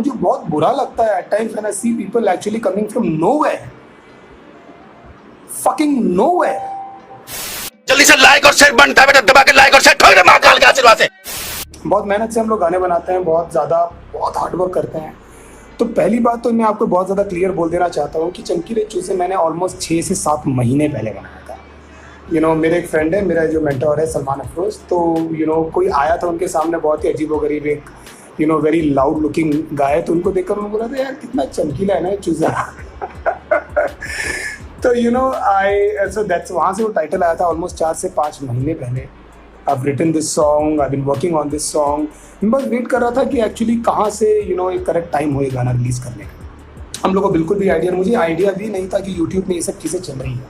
मुझे बहुत बुरा लगता है at times when I see people actually coming from nowhere, fucking nowhere. जल्दी से लाइक और शेयर बनता है, दबा के लाइक और शेयर ठोक दे महाकाल के आशीर्वाद से। बहुत मेहनत से हम लोग गाने बनाते हैं, बहुत हार्ड वर्क करते हैं। तो पहली बात तो मैं आपको बहुत ज़्यादा क्लियर बोल देना चाहता हूँ कि चमकीले चूसे मैंने ऑलमोस्ट 6 से 7 महीने पहले बनाया था। मेरे एक फ्रेंड है, मेरा जो मेंटर है सलमान अफरोज, तो कोई आया था उनके सामने, बहुत ही अजीबोगरीब एक वेरी लाउड लुकिंग गाय, तो उनको देखकर उन्होंने बोला था यार कितना चमकीला है ना चूजा। तो सो दैट्स वहाँ से वो टाइटल आया था ऑलमोस्ट 4 से 5 महीने पहले। I've written this song, I've been working on this song। मैं बस वेट कर रहा था कि एक्चुअली कहाँ से एक करेक्ट टाइम हो ये गाना रिलीज करने का। हम लोग को बिल्कुल भी मुझे आइडिया भी नहीं था कि यूट्यूब में ये सब चीज़ें चल रही है,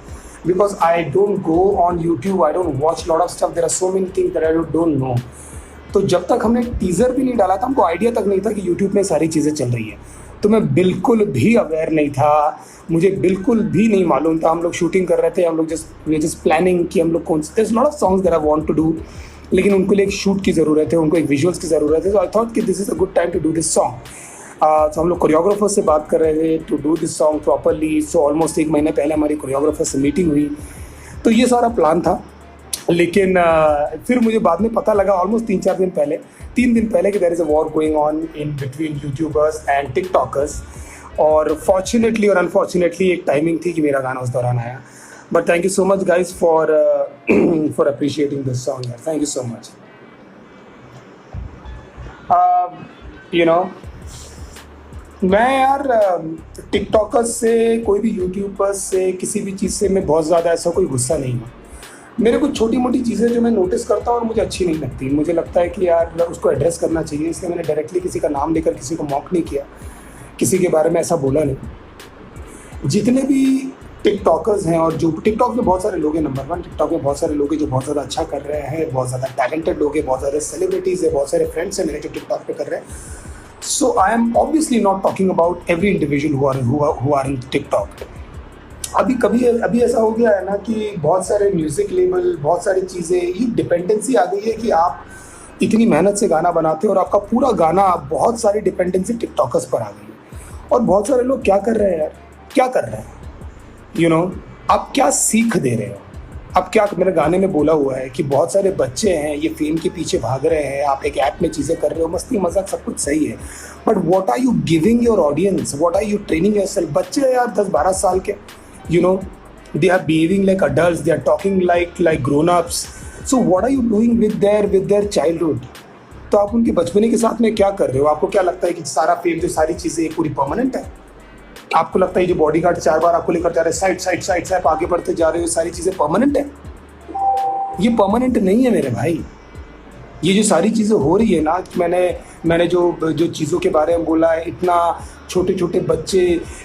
because I don't go on YouTube, I don't watch lot of stuff, there are so many things that I don't know. तो जब तक हमने टीज़र भी नहीं डाला था, हमको आइडिया तक नहीं था कि यूट्यूब में सारी चीज़ें चल रही है। तो मैं बिल्कुल भी अवेयर नहीं था, मुझे बिल्कुल भी नहीं मालूम था। हम लोग शूटिंग कर रहे थे, हम लोग जस्ट प्लानिंग कि हम लोग कौन से, there lot of songs that I want to do, लेकिन उनको लिए एक शूट की ज़रूरत है, उनको एक विजुअल्स की ज़रूरत है। तो आई थॉट कि this is a good time to do this song. तो हम लोग कोरियोग्राफर से बात कर रहे थे to do this song properly. So almost 1 महीने पहले हमारी कोरियोग्राफर से मीटिंग हुई, तो ये सारा प्लान था। लेकिन फिर मुझे बाद में पता लगा ऑलमोस्ट 3 दिन पहले कि there is a war going on in between YouTubers and TikTokers. और फॉर्चुनेटली और अनफॉर्चुनेटली एक टाइमिंग थी कि मेरा गाना उस दौरान आया। But thank you so much guys for appreciating this song यार, थैंक यू सो मच। मैं यार टिकटॉकर्स से, कोई भी यूट्यूबर्स से, किसी भी चीज़ से मैं बहुत ज़्यादा ऐसा कोई गुस्सा नहीं हूँ। मेरे कुछ छोटी मोटी चीज़ें जो मैं नोटिस करता हूँ और मुझे अच्छी नहीं लगती, मुझे लगता है कि यार उसको एड्रेस करना चाहिए, इसलिए मैंने डायरेक्टली किसी का नाम लेकर किसी को मॉक नहीं किया, किसी के बारे में ऐसा बोला नहीं। जितने भी टिकटॉकर्स हैं, और जो टिकटॉक में बहुत सारे लोग हैं, नंबर 1 टिकटॉक में बहुत सारे लोग हैं जो बहुत ज़्यादा अच्छा कर रहे हैं, बहुत ज़्यादा टैलेंटेड लोग हैं, बहुत ज़्यादा सेलिब्रिटीज़ है, बहुत सारे फ्रेंड्स हैं मेरे जो टिकटॉक पे कर रहे हैं। So I am obviously not talking about every individual who are in TikTok. अभी ऐसा हो गया है ना कि बहुत सारे म्यूज़िक लेबल, बहुत सारी चीज़ें, ये डिपेंडेंसी आ गई है कि आप इतनी मेहनत से गाना बनाते हो और आपका पूरा गाना, बहुत सारी डिपेंडेंसी टिकटॉकर्स पर आ गई है। और बहुत सारे लोग क्या कर रहे हैं यार, क्या कर रहे हैं, आप क्या सीख दे रहे हो? अब क्या, मेरे गाने में बोला हुआ है कि बहुत सारे बच्चे हैं ये फेम के पीछे भाग रहे हैं, आप एक ऐप में चीज़ें कर रहे हो, मस्ती मजाक सब कुछ सही है, but what are you giving your audience, what are you training yourself? बच्चे हैं यार 10-12 साल के, they are behaving like adults, they are talking like grown-ups, so what are you doing with their childhood? तो आप उनके बचपने के साथ में क्या कर रहे हो? आपको क्या लगता है कि सारा फेम, जो सारी चीज़ें पूरी परमानेंट है? आपको लगता है ये बॉडीगार्ड 4 बार आपको लेकर जा रहे हैं, साइड आप आगे बढ़ते जा रहे हो, सारी चीज़ें परमानेंट है? ये परमानेंट नहीं है मेरे भाई। ये जो सारी चीज़ें हो रही है ना, मैंने जो चीज़ों के बारे में बोला है, इतना छोटे छोटे बच्चे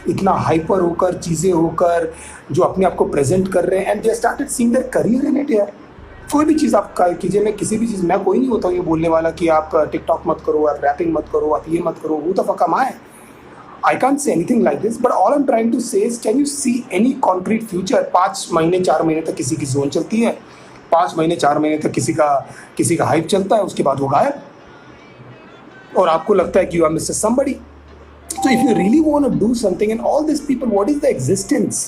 इतना हाइपर होकर, चीज़ें होकर, जो अपने आप को प्रेजेंट कर रहे हैं, and they started seeing their career in it यार। कोई भी चीज़ आप कीजिए, मैं किसी भी चीज़, मैं कोई नहीं होता हूँ ये बोलने वाला कि आप टिकटॉक मत करो, आप रैपिंग मत करो, आप ये मत करो, वो तो fuck am I can't say anything like this, but all I'm trying to say is, can you see any concrete future? 5 महीने 4 महीने तक किसी की जोन चलती है, 5 महीने 4 महीने तक किसी का हाइप चलता है, उसके बाद वो गायब, और आपको लगता है कि you are mister somebody. So if you really want to do something, and all these people, what is the existence?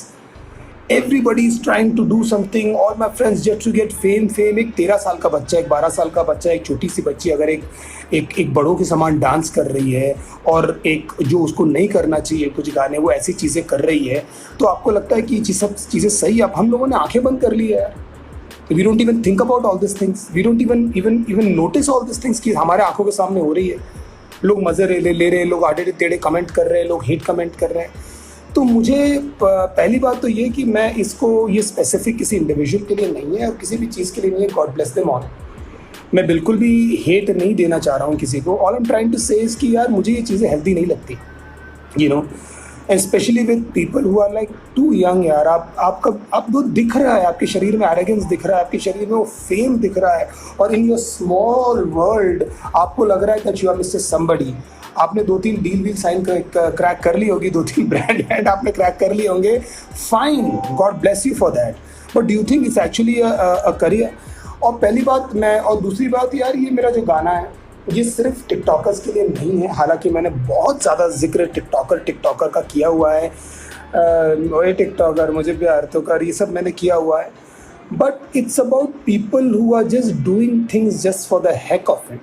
Everybody is trying to do something, all my friends just to get fame। एक 13 साल का बच्चा, एक 12 साल का बच्चा, एक छोटी सी बच्ची अगर एक बड़ों के समान डांस कर रही है, और एक जो उसको नहीं करना चाहिए कुछ गाने, वो ऐसी चीज़ें कर रही है, तो आपको लगता है कि ये सब चीज़ें सही है? हम लोगों ने आंखें बंद कर ली है यार। We don't even think about all these things, we don't even notice all these things कि हमारे आंखों के सामने हो रही है। लोग मज़े ले रहे हैं, लोग आड़े टेढ़े कमेंट कर रहे हैं, लोग हेट कमेंट कर रहे हैं। तो मुझे पहली बात तो ये कि मैं ये स्पेसिफिक किसी इंडिविजुअल के लिए नहीं है और किसी भी चीज़ के लिए नहीं है। God bless them all. मैं बिल्कुल भी हेट नहीं देना चाह रहा हूँ किसी को। All I am trying to say is कि यार मुझे ये चीज़ें हेल्दी नहीं लगती, and specially with people who are like too young यार। आपको दिख रहा है, आपके शरीर में एरोगेंस दिख रहा है, आपके शरीर में वो फेम दिख रहा है, और इन योर स्मॉल वर्ल्ड आपको लग रहा है that you are mister somebody. आपने 2-3 डील साइन क्रैक कर ली होगी, 2-3 ब्रांड आपने क्रैक कर लिए होंगे, fine, God bless you for that, but do you think it's actually a career? और पहली बात और दूसरी बात यार, ये मेरा जो गाना है, ये सिर्फ टिकटॉकर्स के लिए नहीं है, हालांकि मैंने बहुत ज़्यादा जिक्र टिकटॉकर का किया हुआ है। ओए टिकटॉकर मुझे प्यार तो कर, ये सब मैंने किया हुआ है, but it's about people who are just doing things just for the heck of it,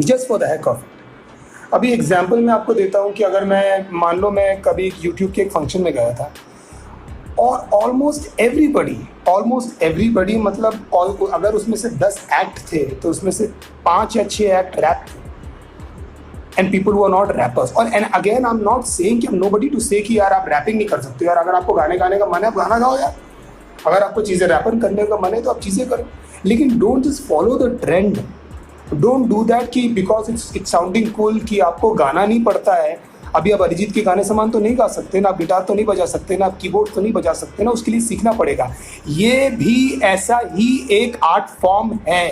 just for the heck of it. अभी एग्जाम्पल मैं आपको देता हूँ कि अगर मैं मान लो मैं कभी यूट्यूब के एक फंक्शन में गया था और ऑलमोस्ट एवरीबडी मतलब अगर उसमें से 10 एक्ट थे तो उसमें से 5 या 6 एक्ट रैप थे, and people who are not rappers. और and again I am not saying कि नोबडी टू से कि यार आप रैपिंग नहीं कर सकते यार, अगर आपको गाने गाने का मन है आप गाना गाओ यार, अगर आपको चीज़ें रैपर करने का मन है तो आप चीज़ें करो, लेकिन don't just follow the trend, don't do that कि बिकॉज इट्स साउंडिंग कूल कि आपको गाना नहीं पड़ता है। अभी आप अरिजीत के गाने समान तो नहीं गा सकते ना, आप गिटार तो नहीं बजा सकते ना, आप कीबोर्ड तो नहीं बजा सकते ना, उसके लिए सीखना पड़ेगा। ये भी ऐसा ही एक आर्ट फॉर्म है।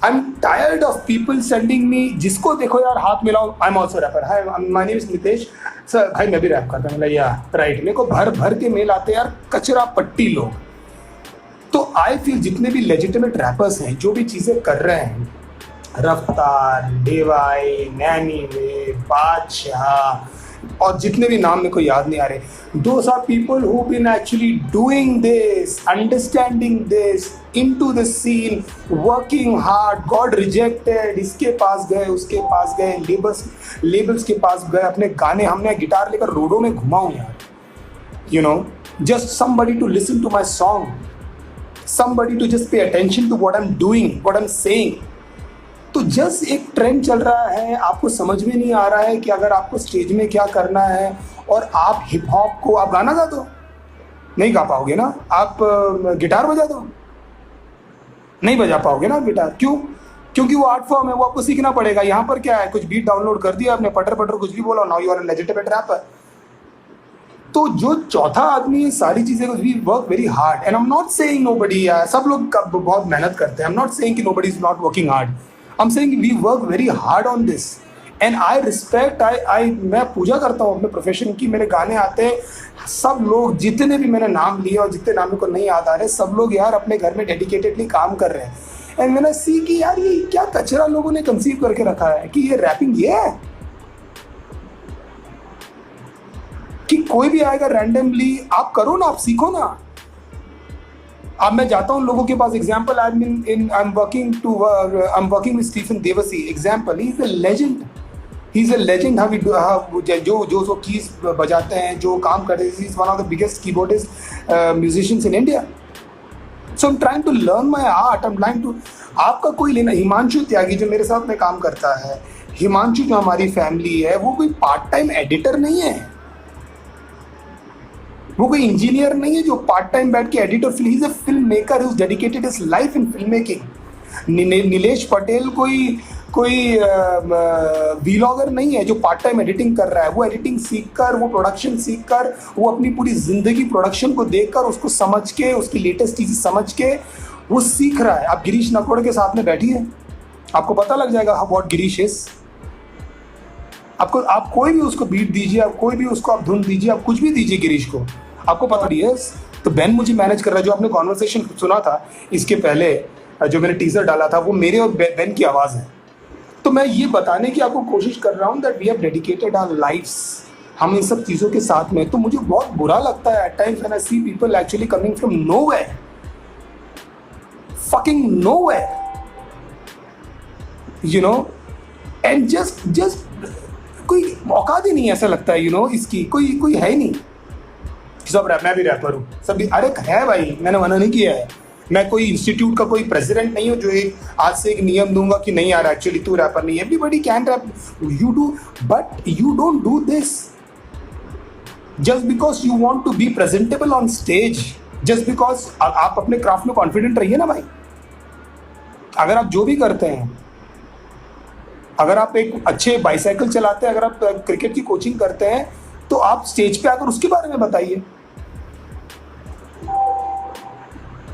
I am tired of people sending me, जिसको देखो यार हाथ मिलाओ, I am also rapper, hi my name is Nitesh sir, भाई मैं भी रैप करता हूँ, या राइट। मेरे को भर भर के मेल आते हैं यार, कचरा पट्टी लोग। तो आई फील जितने भी लेजिटिमेट रैपर्स हैं जो भी चीज़ें कर रहे हैं, रफ्तार, देवाई, नैनी वे, बादशाह और जितने भी नाम मेरे को याद नहीं आ रहे, those are people who've been actually doing this, understanding this, into the scene, working hard, got rejected, इसके पास गए, उसके पास गए, लेबल्स के पास गए, अपने गाने, हमने गिटार लेकर रोडों में घुमाऊं यार, you know, just somebody to listen to my song, somebody to just pay attention to what I'm doing, what I'm saying। तो जस्ट एक ट्रेंड चल रहा है, आपको समझ में नहीं आ रहा है कि अगर आपको स्टेज में क्या करना है, और आप हिप हॉप को, आप गाना गा दो, नहीं गा पाओगे ना, आप गिटार बजा दो, नहीं बजा पाओगे ना गिटार, क्यों? क्योंकि वो आर्ट फॉर्म है, वो आपको सीखना पड़ेगा। यहाँ पर क्या है, कुछ बीट डाउनलोड कर दिया आपने, पटर पटर कुछ भी बोला, now you are a legitimate rapper. तो जो चौथा आदमी है, सारी चीजें we work very hard, and I am not saying nobody, सब लोग बहुत मेहनत करते हैं, आई एम नॉट सेइंग कि nobody is not working hard, I'm saying we work very hard on this, and I respect, मैं पूजा करता हूँ अपने प्रोफेशन की। मेरे गाने आते हैं, सब लोग जितने भी मैंने नाम लिए और जितने नाम को नहीं याद आ रहे, सब लोग यार अपने घर में डेडिकेटेडली काम कर रहे हैं, एंड मैंने सी कि यार ये क्या कचरा लोगों ने कंसीव करके रखा है कि ये रैपिंग ये है कि कोई भी आएगा रैंडमली, आप करो ना, आप सीखो ना। अब मैं जाता हूँ लोगों के पास, example I am working with Stephen Devassy, example, he is a legend, he is a legend. जो कीज बजाते हैं, जो काम करते हैं, he is one of the biggest keyboardist musicians in India. So I am trying to learn my art, I am trying to, आपका कोई लेना, हिमांशु त्यागी जो मेरे साथ में काम करता है, हिमांशु जो हमारी फैमिली है, वो कोई पार्ट टाइम एडिटर नहीं है, वो कोई इंजीनियर नहीं है जो पार्ट टाइम बैठ के एडिट, और ही is a film maker who is dedicated his life in film making. Nilesh Patel कोई व्लॉगर नहीं है जो पार्ट टाइम एडिटिंग कर रहा है, वो एडिटिंग सीख कर, वो प्रोडक्शन सीख कर, वो अपनी पूरी जिंदगी प्रोडक्शन को देखकर, उसको समझ के, उसकी लेटेस्ट चीज़ें समझ के वो सीख रहा है। आप गिरीश नकोड़ के साथ में बैठिए, आपको पता लग जाएगा व्हाट गिरीश इज। आप कोई भी उसको बीट दीजिए, आप कोई भी उसको आप धुन दीजिए, आप कुछ भी दीजिए गिरीश को, आपको पता नहीं है। तो बेन मुझे मैनेज कर रहा है, जो आपने कॉन्वर्सेशन सुना था इसके पहले, जो मैंने टीजर डाला था, वो मेरे और बेन की आवाज़ है। तो मैं ये बताने की आपको कोशिश कर रहा हूँ that we have dedicated our lives, हम इन सब चीज़ों के साथ में। तो मुझे बहुत बुरा लगता है at times when I see people actually coming from nowhere, fucking nowhere, you know, and just कोई औकात ही नहीं, ऐसा लगता है, यू नो, इसकी कोई है ही नहीं। सब मैं भी रैपर हूँ, सब भी, अरे है भाई, मैंने मना नहीं किया है, मैं कोई इंस्टीट्यूट का कोई प्रेसिडेंट नहीं हूँ जो एक आज से एक नियम दूंगा कि नहीं यार एक्चुअली तू रैपर नहीं, everybody can rap, you do, but you don't do this just because you want to be presentable on stage, just because आप अपने क्राफ्ट में कॉन्फिडेंट रहिए ना भाई। अगर आप जो भी करते हैं, अगर आप एक अच्छे बाईसाइकिल चलाते हैं, अगर आप क्रिकेट की कोचिंग करते हैं, तो आप स्टेज पे आकर उसके बारे में बताइए।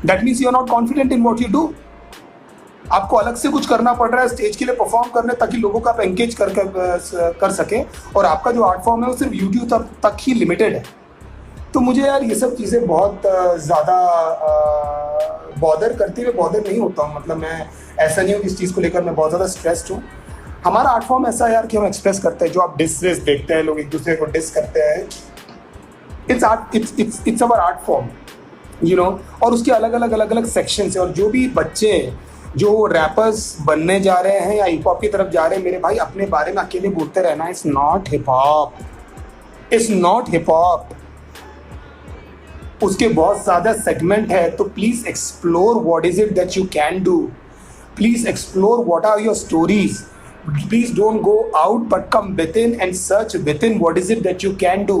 That means you are not confident in what you do. आपको अलग से कुछ करना पड़ रहा है स्टेज के लिए परफॉर्म करने, ताकि लोगों को आप एंगेज कर सके, और आपका जो आर्ट फॉर्म है वो सिर्फ यूट्यूब तक ही लिमिटेड है। तो मुझे यार ये सब चीज़ें बहुत ज़्यादा बॉदर करती हुए बॉदर नहीं होता हूँ, मतलब मैं ऐसा नहीं हो कि इस चीज़ को लेकर मैं बहुत ज़्यादा स्ट्रेस्ड हूँ। हमारा आर्ट फॉर्म ऐसा है यार कि हम एक्सप्रेस करते हैं, जो आप डिस देखते हैं, लोग एक दूसरे को डिस करते हैं, it's our art form, you know. और उसके अलग अलग सेक्शंस है। और जो भी बच्चे जो रैपर्स बनने जा रहे हैं या हिप हॉप की तरफ जा रहे हैं, मेरे भाई अपने बारे में अकेले बोलते रहना, it's not hip hop, it's not hip hop. उसके बहुत ज़्यादा सेगमेंट है, तो please explore what is it that you can do, please explore what are your stories, please don't go out but come within and search within what is it that you can do,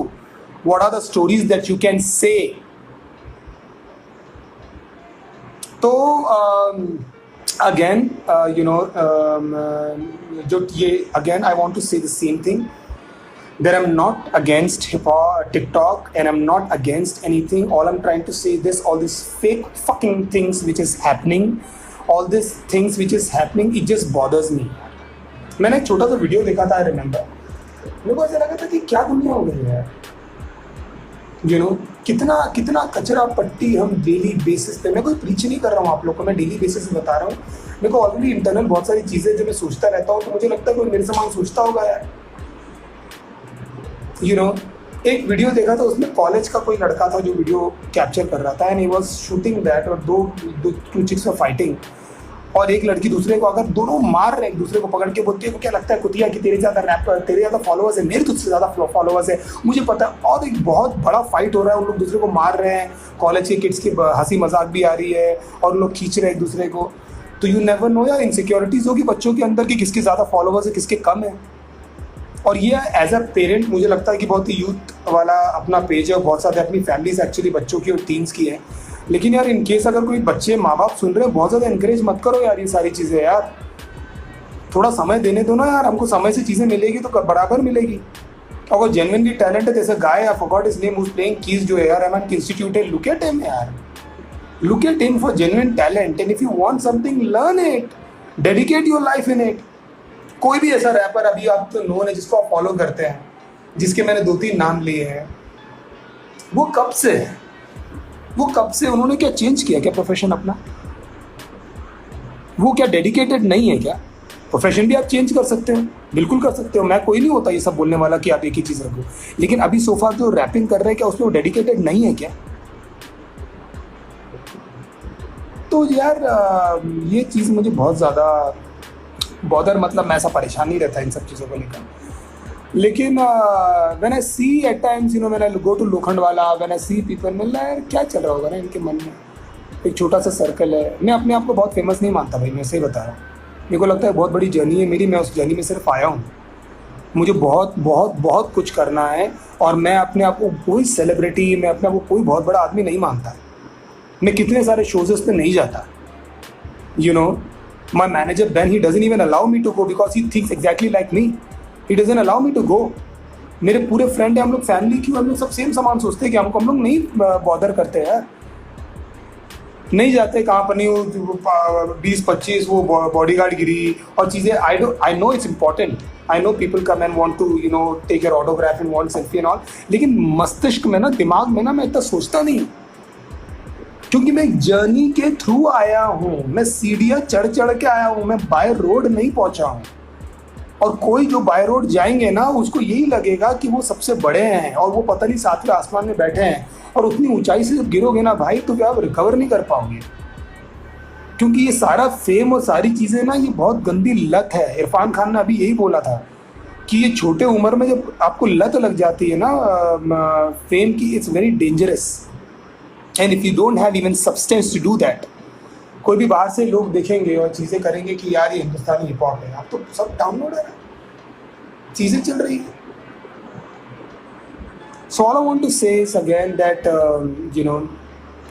what are the stories that you can say. तो again you know जो ये again I want to say the same thing, that I'm not against hip hop, TikTok, and I'm not against anything. All I'm trying to say this, all these fake fucking things which is happening, all these things which is happening, it just bothers me. मैंने एक छोटा सा video देखा था, I remember, मेरे को ऐसा लगा था कि क्या दुनिया हो गई है यार, यू नो। कितना कचरा पट्टी हम डेली बेसिस पे, मैं कोई प्रीच नहीं कर रहा हूँ आप लोग को, मैं डेली बेसिस पे बता रहा हूँ। मेरे को ऑलरेडी इंटरनल बहुत सारी चीज़ें जो मैं सोचता रहता हूँ, तो मुझे लगता है कोई मेरे समान सोचता होगा यार, यू नो। एक वीडियो देखा था, उसमें कॉलेज का कोई लड़का था जो वीडियो कैप्चर कर रहा था, and he was shooting that, और दो चिक्स वर फाइटिंग, और एक लड़की दूसरे को, अगर दोनों मार रहे एक दूसरे को पकड़ के, बोलती है को क्या लगता है कुतिया कि तेरे ज़्यादा फॉलोअर्स है, मेरे तुझसे ज़्यादा फॉलोअर्स है, मुझे पता है। और एक बहुत बड़ा फाइट हो रहा है, उन लोग दूसरे को मार रहे हैं, कॉलेज के किड्स की हंसी मजाक भी आ रही है, और लोग खींच रहे हैं एक दूसरे को। तो यू नेवर नो यार, इनसिक्योरिटीज़ होगी बच्चों के अंदर कि किसके ज़्यादा फॉलोअर्स है, किसके कम है। और ये एज अ पेरेंट मुझे लगता है कि बहुत ही यूथ वाला अपना पेज है, और बहुत सारे अपनी फैमिलीज एक्चुअली बच्चों की और टीन्स की है। लेकिन यार इन केस अगर कोई बच्चे माँ बाप सुन रहे हैं, बहुत ज़्यादा इनकरेज मत करो यार ये सारी चीज़ें यार, थोड़ा समय देने दो ना यार, हमको समय से चीज़ें मिलेगी तो बराबर मिलेगी। अगर जेन्युइनली टैलेंट है, जैसे guy, I forgot his name, who is playing keys जो है यार, M N instituted, look at him यार, look at him for genuine talent, and if you want something learn it, dedicate your life in it. कोई भी ऐसा wrapper अभी आप तो नोन है जिसको आप फॉलो करते हैं, जिसके मैंने 2-3 नाम लिए हैं, वो कब से है, वो कब से, उन्होंने क्या चेंज किया क्या प्रोफेशन अपना? वो क्या डेडिकेटेड नहीं है क्या? प्रोफेशन भी आप चेंज कर सकते हो, बिल्कुल कर सकते हो, मैं कोई नहीं होता ये सब बोलने वाला कि आप एक ही चीज़ रखो। लेकिन अभी सोफा जो रैपिंग कर रहे हैं, क्या उसमें वो डेडिकेटेड नहीं है क्या? तो यार ये चीज़ मुझे बहुत ज़्यादा बॉदर, मतलब मैं ऐसा परेशान नहीं रहता इन सब चीज़ों को लेकर। लेकिन when I see at times, you know, when I go to Lokhandwala, when I see people, मिल रहा है यार, क्या चल रहा होगा ना इनके मन में। एक छोटा सा सर्कल है, मैं अपने आप को बहुत फेमस नहीं मानता भाई, मैं सही बता रहा हूँ। मेरे को लगता है बहुत बड़ी जर्नी है मेरी, मैं उस जर्नी में सिर्फ आया हूँ, मुझे बहुत बहुत बहुत कुछ करना है। और मैं अपने आप को कोई सेलिब्रिटी, मैं अपने आप को कोई बहुत बड़ा आदमी नहीं मानता। मैं कितने सारे शोज़ पे नहीं जाता, you know. My manager Ben, he doesn't even allow me to go because he thinks exactly like me. He doesn't allow me to go. मेरे पूरे फ्रेंड हैं, हम लोग फैमिली क्यों, हम लोग सब सेम सामान सोचते हैं कि हम लोग नहीं बॉदर करते हैं, नहीं जाते कहाँ पर नहीं, वो 20-25 वो बॉडीगार्ड गिरी और चीज़ें। I know it's important, I know people come and want to, you know, take your autograph and want selfie and all, लेकिन मस्तिष्क में ना, दिमाग में ना, मैं इतना सोचता नहीं, क्योंकि मैं एक जर्नी के थ्रू आया हूँ, मैं सीढ़ियाँ चढ़ के आया हूँ, मैं बाय रोड नहीं पहुँचा हूँ। और कोई जो बाय रोड जाएंगे ना, उसको यही लगेगा कि वो सबसे बड़े हैं और वो पता नहीं 7वें आसमान में बैठे हैं, और उतनी ऊंचाई से जब गिरोगे ना भाई, तो क्या आप रिकवर नहीं कर पाओगे। क्योंकि ये सारा फेम और सारी चीज़ें ना, ये बहुत गंदी लत है। इरफान खान ने अभी यही बोला था कि ये छोटे उम्र में जब आपको लत लग जाती है ना फेम की, it's very dangerous, and if you don't have even substance to do that, कोई भी बाहर से लोग देखेंगे और चीज़ें करेंगे कि यार ये हिंदुस्तानी हिप हॉप है, आप तो सब डाउनलोड है, चीज़ें चल रही है। So all I want to say is again that you know,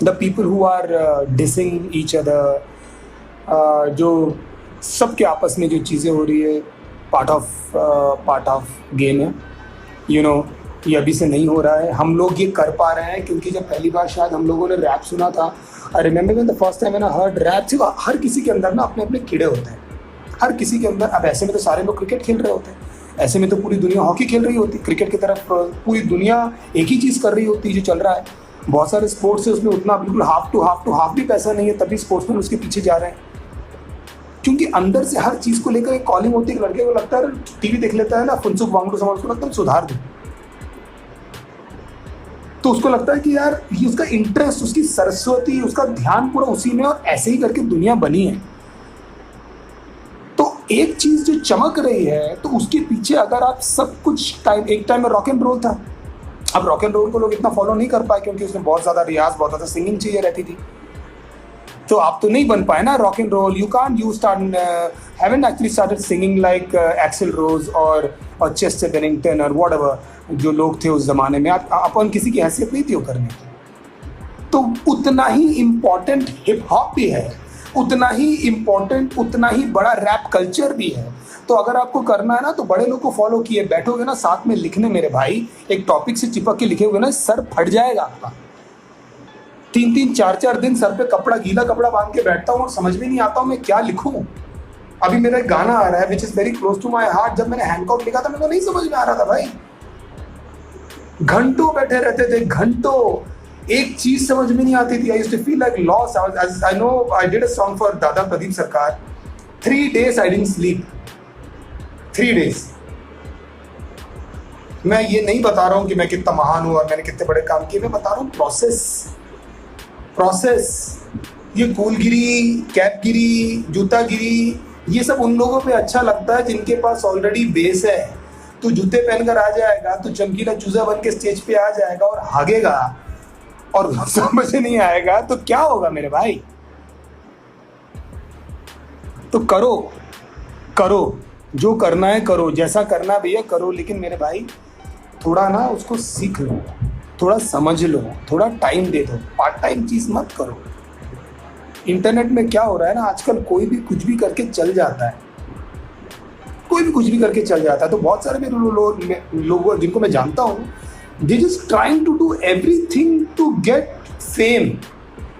the people who are dissing each other, जो सबके आपस में जो चीज़ें हो रही है, पार्ट ऑफ गेम है, you know, ये अभी से नहीं हो रहा है। हम लोग ये कर पा रहे हैं क्योंकि जब पहली बार शायद हम लोगों ने रैप सुना था, I remember when the first time मैंने हर्ड रैप, सिर्फ हर किसी के अंदर ना अपने अपने कीड़े होते हैं, हर किसी के अंदर। अब ऐसे में तो सारे लोग क्रिकेट खेल रहे होते हैं, ऐसे में तो पूरी दुनिया हॉकी खेल रही होती, क्रिकेट की तरफ पूरी दुनिया एक ही चीज़ कर रही होती जो चल रहा है। बहुत सारे स्पोर्ट्स है, उसमें उतना बिल्कुल हाफ टू हाफ भी पैसा नहीं है, तभी स्पोर्ट्समैन उसके पीछे जा रहे हैं। क्योंकि अंदर से हर चीज़ को लेकर एक कॉलिंग होती है। एक लड़के को लगता है टीवी देख लेता है ना, फुनसुक वांगडू समाज को लगता है सुधार दो, तो उसको लगता है कि यार ये उसका इंटरेस्ट, उसकी सरस्वती, उसका ध्यान पूरा उसी में, और ऐसे ही करके दुनिया बनी है। तो एक चीज जो चमक रही है, तो उसके पीछे अगर आप सब कुछ एक टाइम में रॉक एंड रोल था। अब रॉक एंड रोल को लोग इतना फॉलो नहीं कर पाए क्योंकि उसमें बहुत ज्यादा रियाज, बहुत ज्यादा सिंगिंग चाहिए रहती थी, तो आप तो नहीं बन पाए ना rock and roll. You can't you start haven't actually started singing like Axl Rose और चेस्टर बेनिंगटन और व्हाटएवर जो लोग थे उस जमाने में। अपन किसी की हैसियत नहीं थी वो करने की। तो उतना ही इम्पोर्टेंट हिप हॉप भी है, उतना ही इम्पोर्टेंट, उतना ही बड़ा रैप कल्चर भी है। तो अगर आपको करना है ना, तो बड़े लोग को फॉलो किए बैठोगे ना साथ में लिखने, मेरे भाई एक टॉपिक से चिपक के लिखे हुए ना, सर फट जाएगा आपका। 3-3 4-4 दिन सर पे कपड़ा, गीला कपड़ा बांध के बैठता हूँ और समझ में नहीं आता हूँ मैं क्या लिखूं। अभी मेरा एक गाना आ रहा है which is very close to my heart. जब मैंने हैंकॉक लिखा था मेरे को नहीं समझ में आ रहा था भाई, घंटों बैठे रहते थे, घंटों, एक चीज समझ में नहीं आती थी। I used to feel like loss. I know I did a song for दादा Pradeep Sarkar. 3 days I didn't sleep, 3 days। मैं ये नहीं बता रहा हूँ कि मैं कितना महान हूँ और मैंने कितने बड़े काम किए, मैं बता रहा हूँ प्रोसेस। ये कूलगिरी, कैपगिरी, जूतागिरी, ये सब उन लोगों पे अच्छा लगता है जिनके पास ऑलरेडी बेस है। तो जूते पहनकर आ जाएगा तो चमकीला चूजा बन के स्टेज पे आ जाएगा और भागेगा और समझ नहीं आएगा तो क्या होगा मेरे भाई। तो करो जो करना है करो, जैसा करना भैया करो, लेकिन मेरे भाई थोड़ा ना उसको सीख लो, थोड़ा समझ लो, थोड़ा टाइम दे दो, पार्ट टाइम चीज़ मत करो। इंटरनेट में क्या हो रहा है ना आजकल, कोई भी कुछ भी करके चल जाता है, कोई भी कुछ भी करके चल जाता है। तो बहुत सारे मेरे लोग जिनको मैं जानता हूँ, they just trying to do everything to get fame,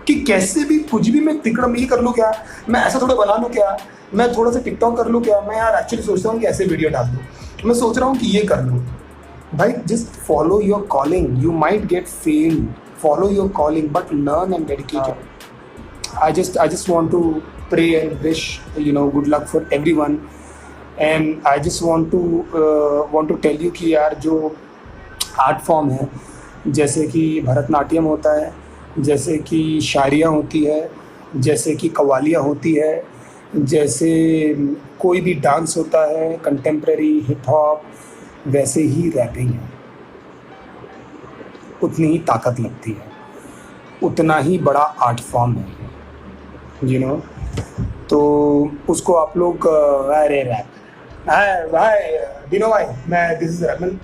कि कैसे भी कुछ भी मैं तिकड़ में ये कर लूँ क्या, मैं ऐसा थोड़ा बना लूँ क्या, मैं थोड़ा सा टिकटॉक कर लूँ क्या, मैं यार एक्चुअली सोचता हूँ कि ऐसे वीडियो डाल दूँ, मैं सोच रहा हूँ कि ये कर लूँ। भाई just follow your calling, you might get fame, follow your calling but learn and dedicated. I just want to pray and wish good luck for everyone, and I just want to tell you कि यार जो art form है, जैसे कि भरतनाट्यम होता है, जैसे कि शायरियाँ होती है, जैसे कि कव्वालियाँ होती है, जैसे कोई भी डांस होता है कंटेम्प्रेरी हिप हॉप, वैसे ही रैपिंग है। उतनी ही ताकत लगती है, उतना ही बड़ा आर्ट फॉर्म है तो उसको आप लोग अरे रैप भाई दिनो भाई, मैं दिस इज रैप।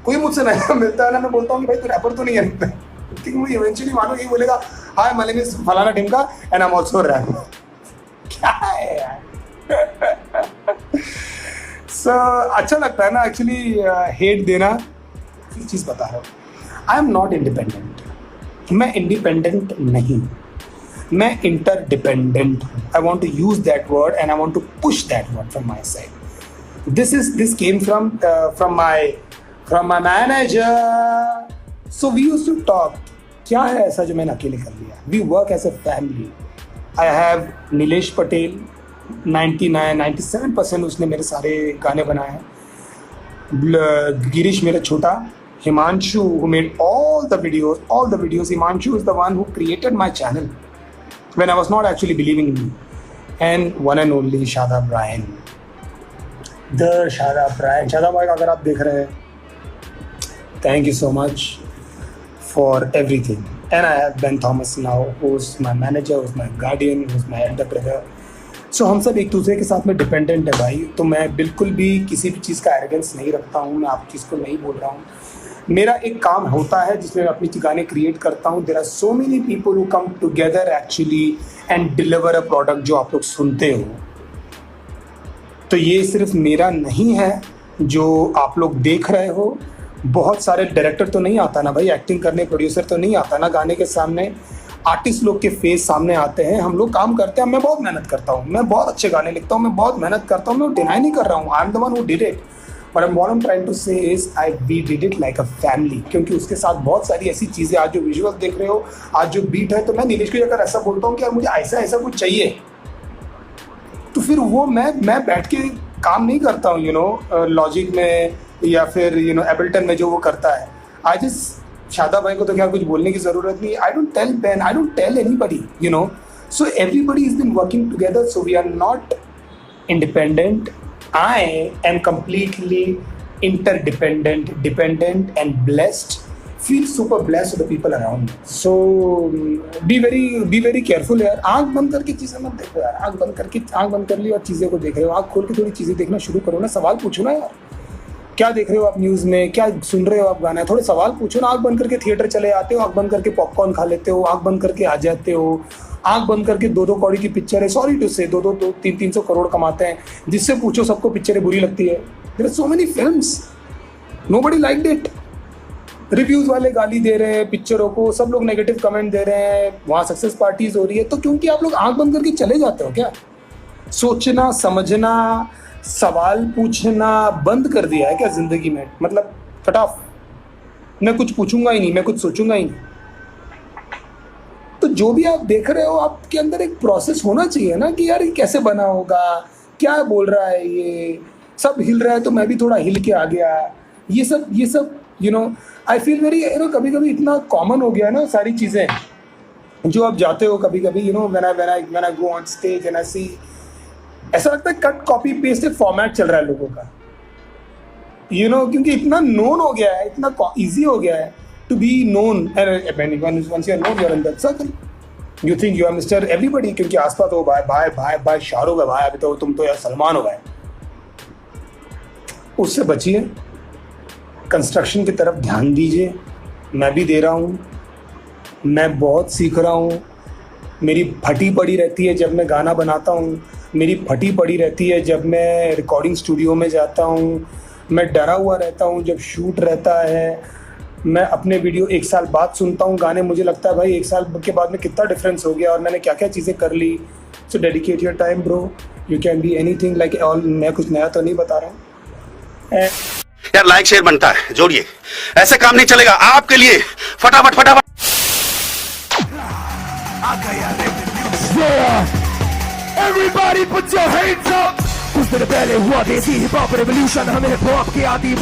कोई मुझसे नहीं मिलता है ना, मैं बोलता हूँ कि भाई तू रैपर तो नहीं है, क्योंकि मुझे इवेंचुअली मानो यही बोलेगा हाय माय नेम इज फलाना टिमका and I am also rap. क्या है यार अच्छा लगता है ना एक्चुअली हेट देना। एक चीज़ बता रहा हूँ, आई एम नॉट इंडिपेंडेंट, मैं इंडिपेंडेंट नहीं, मैं इंटरडिपेंडेंट हूँ। I want to use that word and I want to push that word from my side. This came from my manager. So we used to talk, क्या है ऐसा जो मैंने अकेले कर लिया। We work as a family. I have Nilesh Patel, 97% उसने मेरे सारे गाने बनाए हैं। गिरीश मेरा छोटा, Himanshu who made all the videos. Himanshu is the one who created my channel when I was not actually believing in me. And one and only Shadab Bryan. The Shadab Bryan. Shadab भाई अगर आप देख रहे हैं, thank you so much for everything. And I have Ben Thomas now, who's my manager, who's my guardian, who's my elder brother. So हम सब एक दूसरे के साथ में डिपेंडेंट है भाई। तो मैं बिल्कुल भी किसी भी चीज़ का एरोगेंस नहीं रखता हूँ, मैं आप चीज़ को नहीं बोल रहा हूँ। मेरा एक काम होता है जिसमें मैं अपनी गाने क्रिएट करता हूँ। There are so many people who come together actually and deliver a product जो आप लोग सुनते हो। तो ये सिर्फ मेरा नहीं है जो आप लोग देख रहे हो। बहुत सारे डायरेक्टर तो नहीं आता ना भाई एक्टिंग करने, प्रोड्यूसर तो नहीं आता ना गाने के सामने, आर्टिस्ट लोग के फेस सामने आते हैं, हम लोग काम करते हैं। मैं बहुत मेहनत करता हूँ, मैं बहुत अच्छे गाने लिखता हूँ, मैं बहुत मेहनत करता हूँ, मैं डिनाई नहीं कर रहा हूँ। I am the one who did it, but what I'm trying to say is we did it like a family, क्योंकि उसके साथ बहुत सारी ऐसी चीज़ें, आज जो विजुअल देख रहे हो, आज जो बीट है, तो मैं नीलेश को अगर ऐसा बोलता हूँ कि यार मुझे ऐसा ऐसा कुछ चाहिए, तो फिर वो मैं बैठ के काम नहीं करता हूँ, लॉजिक में या फिर एबल्टन में जो वो करता है। आई जस्ट शादाब भाई को तो क्या कुछ बोलने की ज़रूरत नहीं। I don't tell Ben, I don't tell anybody, so everybody is been working together, so we are not independent. I am completely interdependent, dependent and blessed. Feel super blessed with the people around me. So be very careful यार। आँख बंद करके चीज़ें मत देखो यार। आँख बंद कर ली और चीज़ें को देख रहे हो। आँख खोल के थोड़ी चीज़ें देखना शुरू करो ना। सवाल पूछो ना यार, क्या देख रहे हो आप न्यूज़ में, क्या सुन रहे हो आप गाना, थोड़े सवाल पूछो ना। आँख बंद करके थिएटर चले आते हो, आँख बंद करके पॉपकॉर्न खा लेते हो, आँख बंद करके आ जाते हो, आंख बंद करके 2-2 कौड़ी की पिक्चर है, सॉरी टू से 2-2 300 करोड़ कमाते हैं। जिससे पूछो सबको पिक्चरें बुरी लगती है। There are so many films, nobody liked it. Reviews वाले गाली दे रहे हैं पिक्चरों को, सब लोग नेगेटिव कमेंट दे रहे हैं, वहाँ सक्सेस पार्टीज हो रही है। तो क्योंकि आप लोग आंख बंद करके चले जाते हो क्या? सोचना समझना सवाल पूछना बंद कर दिया है क्या जिंदगी में? मतलब कट ऑफ, मैं कुछ पूछूंगा ही नहीं, मैं कुछ सोचूंगा ही नहीं। तो जो भी आप देख रहे हो आपके अंदर एक प्रोसेस होना चाहिए ना कि यार ये कैसे बना होगा, क्या बोल रहा है, ये सब हिल रहा है तो मैं भी थोड़ा हिल के आ गया। ये सब आई फील वेरी कभी कभी इतना कॉमन हो गया ना सारी चीज़ें जो आप जाते हो कभी कभी when I go on stage and I see, ऐसा लगता है कट कॉपी पेस्ट एक फॉर्मेट चल रहा है लोगों का, क्योंकि इतना नोन हो गया है, इतना ईजी हो गया है to be known, and once you are known, you are in that circle. You think you are Mr. Everybody, क्योंकि आसपास हो भाई शाहरुख है भाई, अभी तो तुम तो यार सलमान हो भाई। उससे बचिए, कंस्ट्रक्शन की तरफ ध्यान दीजिए। मैं भी दे रहा हूँ, मैं बहुत सीख रहा हूँ। मेरी फटी पड़ी रहती है जब मैं गाना बनाता हूँ, मेरी फटी पड़ी रहती है जब मैं रिकॉर्डिंग स्टूडियो में जाता हूँ, मैं डरा हुआ रहता हूँ जब शूट रहता है। मैं अपने वीडियो 1 साल बाद सुनता हूँ गाने, मुझे लगता है भाई 1 साल के बाद में कितना डिफरेंस हो गया और मैंने क्या क्या चीज़ें कर ली। So dedicate your time bro, you can be anything like all. मैं कुछ नया तो नहीं बता रहा हूँ यार। लाइक शेयर बनता है, जोड़िए, ऐसे काम नहीं चलेगा। आपके लिए फटाफट Everybody put your hands up। उसने पहले हुआ देसी हिप हॉप रेवोल्यूशन, हमें हिप हॉप की आदि